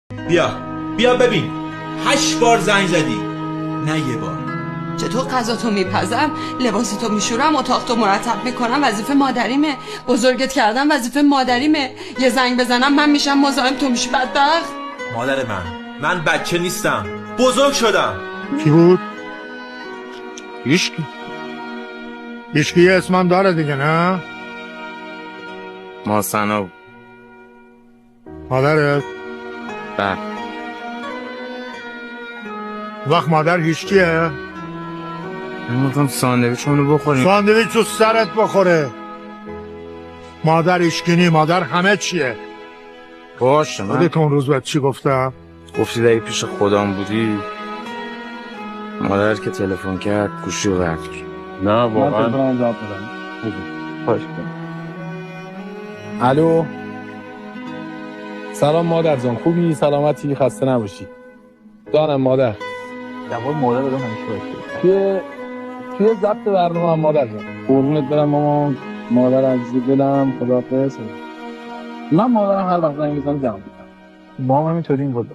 بیا ببین 8 بار زنگ زدی نه یه بار. چطور غذاتو میپزم، لباستو میشورم، اتاقتو مرتب میکنم، وظیفه مادریمه. بزرگت کردم وظیفه مادریمه. یه زنگ بزنم من میشم مزاحم، تو میشی بدبخت. مادر من بچه نیستم، بزرگ شدم. کی بود؟ هیچکی اسمم داره دیگه نه؟ ماسنا بود. مادرت؟ بله. وقت مادر هیچکیه؟ میخوام ساندویچمونو بخوریم. ساندویچ رو سرت بخوره. مادر هیچکی، مادر همه چیه. باشه من خودت اون روز باید چی گفتم؟ گفتی دایی پیش خودم بودی. مادر که تلفن کرد گوشی رو قطع کرد. نه واقعا من تلفنم جواب بدم. خواهش کنم. الو. سلام مادر جان، خوبی؟ سلامتی؟ خسته نباشی. دارم مادر. جواب مادر بدم همیشه باشه. توی ضبط برنامه هم مادر جان. قربونت برم مامان. مادر عزیز دلم، خداحافظ. من مادرم هر وقت زنگ میزنم جواب میدم. ما هم همینطوری این بود.